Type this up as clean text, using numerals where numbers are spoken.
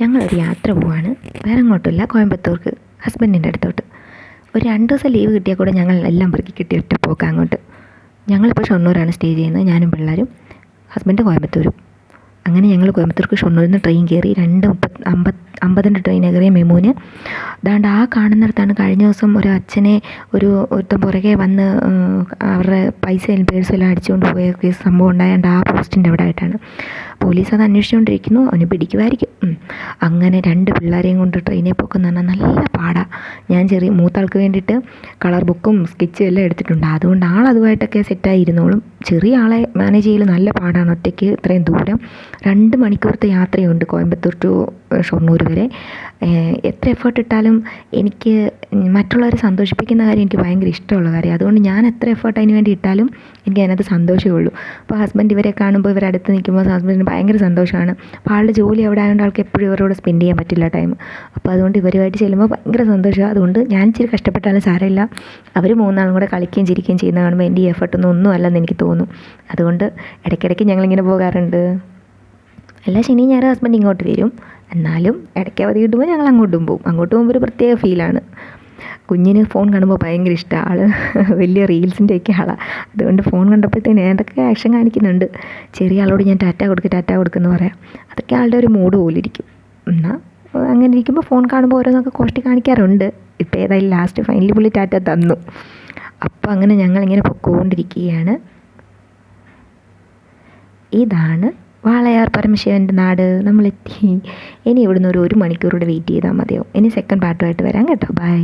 ഞങ്ങളൊരു യാത്ര പോവാണ്. വേറെ എങ്ങോട്ടുമില്ല, കോയമ്പത്തൂർക്ക് ഹസ്ബൻഡിൻ്റെ അടുത്തോട്ട്. ഒരു 2 ദിവസം ലീവ് കിട്ടിയാൽ കൂടെ ഞങ്ങൾ എല്ലാം പെറുക്കി കിട്ടി ഒറ്റ പോക്കാം അങ്ങോട്ട്. ഞങ്ങളിപ്പോൾ ഷൊർണൂരാണ് സ്റ്റേ ചെയ്യുന്നത്, ഞാനും പിള്ളേരും. ഹസ്ബൻഡ് കോയമ്പത്തൂരും. അങ്ങനെ ഞങ്ങൾ കോയമ്പത്തൂർക്ക് ഷൊർണൂരിൽ നിന്ന് ട്രെയിൻ കയറി. 2:50 ട്രെയിൻ കയറിയ മെമൂന് ദാണ്ട് ആ കാണുന്നിടത്താണ് കഴിഞ്ഞ ദിവസം ഒരു അച്ഛനെ ഒരുത്തൻ പുറകെ വന്ന് അവരുടെ പൈസയും പേഴ്സും എല്ലാം അടിച്ചുകൊണ്ട് പോയ കേസ് സംഭവം ഉണ്ടായതുകൊണ്ട് ആ പോസ്റ്റിൻ്റെ അവിടെ ആയിട്ടാണ്. പോലീസ് അത് അന്വേഷിച്ചുകൊണ്ടിരിക്കുന്നു, അവന് പിടിക്കുമായിരിക്കും. അങ്ങനെ 2 പിള്ളേരെയും കൊണ്ട് ട്രെയിനിൽ പോക്കെന്ന് പറഞ്ഞാൽ നല്ല പാടാണ്. ഞാൻ മൂത്താൾക്ക് വേണ്ടിയിട്ട് കളർ ബുക്കും സ്കെച്ചും എല്ലാം എടുത്തിട്ടുണ്ട്, അതുകൊണ്ട് ആളതുമായിട്ടൊക്കെ സെറ്റായിരുന്നോളും. ചെറിയ ആളെ മാനേജ് ചെയ്യൽ നല്ല പാടാണ്. ഒറ്റയ്ക്ക് ഇത്രയും ദൂരം 2 മണിക്കൂറത്തെ യാത്രയുണ്ട് കോയമ്പത്തൂർ ടു ഷൊർണൂർ വരെ. എത്ര എഫേർട്ട് ഇട്ടാലും എനിക്ക് മറ്റുള്ളവരെ സന്തോഷിപ്പിക്കുന്ന കാര്യം എനിക്ക് ഭയങ്കര ഇഷ്ടമുള്ള കാര്യം. അതുകൊണ്ട് ഞാൻ എത്ര എഫേർട്ട് അതിന് വേണ്ടി ഇട്ടാലും എനിക്ക് അതിനകത്ത് സന്തോഷമേ ഉള്ളൂ. അപ്പോൾ ഹസ്ബൻഡ് ഇവരെ കാണുമ്പോൾ ഇവരടുത്ത് നിൽക്കുമ്പോൾ ഹസ്ബൻഡിന് ഭയങ്കര സന്തോഷമാണ്. അപ്പോൾ ആളുടെ ജോലി അവിടെ ആയതുകൊണ്ട് ആൾക്ക് എപ്പോഴും ഇവരോട് സ്പെൻഡ് ചെയ്യാൻ പറ്റില്ല ടൈം. അപ്പോൾ അതുകൊണ്ട് ഇവരുമായിട്ട് ചെല്ലുമ്പോൾ ഭയങ്കര സന്തോഷമാണ്. അതുകൊണ്ട് ഞാൻ ഇച്ചിരി കഷ്ടപ്പെട്ടാലും സാരമില്ല, അവർ 3 ആളും കൂടെ കളിക്കുകയും ചിരിക്കുകയും ചെയ്യുന്ന കാണുമ്പോൾ എൻ്റെ ഈ എഫേർട്ടൊന്നും അല്ലെന്ന് എനിക്ക് തോന്നും. അതുകൊണ്ട് ഇടയ്ക്കിടയ്ക്ക് ഞങ്ങളിങ്ങനെ പോകാറുണ്ട്. എല്ലാ ശനിയും ഞായറും ഹസ്ബൻഡ് ഇങ്ങോട്ട് വരും. എന്നാലും ഇടയ്ക്ക് അവധി കിട്ടുമ്പോൾ ഞങ്ങൾ അങ്ങോട്ടും പോകും. അങ്ങോട്ട് പോകുമ്പോൾ ഒരു പ്രത്യേക ഫീലാണ്. കുഞ്ഞിന് ഫോൺ കാണുമ്പോൾ ഭയങ്കര ഇഷ്ടമാണ്. വലിയ റീൽസിൻ്റെയൊക്കെ ആളാണ്. അതുകൊണ്ട് ഫോൺ കണ്ടപ്പോഴത്തേന് ഏതൊക്കെ ആക്ഷൻ കാണിക്കുന്നുണ്ട്. ചെറിയ ആളോട് ഞാൻ ടാറ്റ കൊടുക്കുമെന്ന് പറയാം. അതൊക്കെ ആളുടെ ഒരു മൂഡ് പോലെ ഇരിക്കും. എന്നാൽ അങ്ങനെ ഇരിക്കുമ്പോൾ ഫോൺ കാണുമ്പോൾ ഓരോന്നൊക്കെ കോഷ്ടി കാണിക്കാറുണ്ട്. ഇപ്പോൾ ഏതായാലും ലാസ്റ്റ് ഫൈനലി പുള്ളി ടാറ്റ തന്നു. അപ്പോൾ അങ്ങനെ ഞങ്ങളിങ്ങനെ പൊക്കോണ്ടിരിക്കുകയാണ്. ഇതാണ് വാളയാർ പരമശിവൻ്റെ നാട്. നമ്മളെത്തി. ഇനി ഇവിടുന്ന് ഒരു മണിക്കൂർ കൂടെ വെയിറ്റ് ചെയ്താൽ മതിയാവും. ഇനി സെക്കൻഡ് പാർട്ടുമായിട്ട് വരാം കേട്ടോ. ബൈ.